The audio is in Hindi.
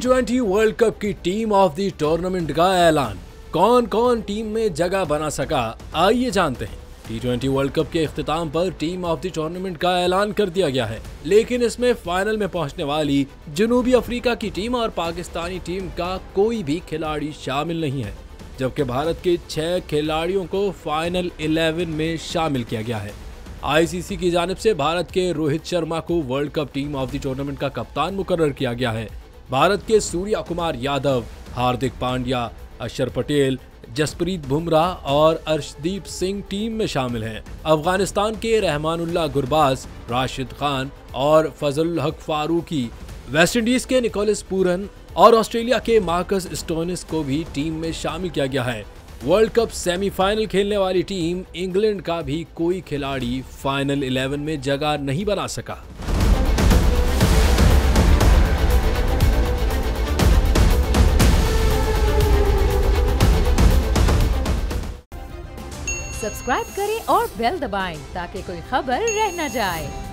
T20 वर्ल्ड कप की टीम ऑफ द टूर्नामेंट का ऐलान। कौन कौन टीम में जगह बना सका, आइए जानते हैं। T20 वर्ल्ड कप के इख्तिताम पर टीम ऑफ द टूर्नामेंट का ऐलान कर दिया गया है, लेकिन इसमें फाइनल में पहुंचने वाली जनूबी अफ्रीका की टीम और पाकिस्तानी टीम का कोई भी खिलाड़ी शामिल नहीं है, जबकि भारत के 6 खिलाड़ियों को फाइनल 11 में शामिल किया गया है। आईसीसी की जानिब से भारत के रोहित शर्मा को world cup team of the tournament का कप्तान मुकर्रर किया गया है। भारत के सूर्या कुमार यादव, हार्दिक पांड्या, अक्षर पटेल, जसप्रीत बुमराह और अर्शदीप सिंह टीम में शामिल हैं। अफगानिस्तान के रहमानुल्लाह गुरबाज, राशिद खान और फजल हक फारूकी, वेस्ट इंडीज के निकोलस पूरन और ऑस्ट्रेलिया के मार्कस स्टोइनिस को भी टीम में शामिल किया गया है। वर्ल्ड कप सेमीफाइनल खेलने वाली टीम इंग्लैंड का भी कोई खिलाड़ी फाइनल 11 में जगह नहीं बना सका। सब्सक्राइब करें और बेल दबाएं ताकि कोई खबर रह न जाए।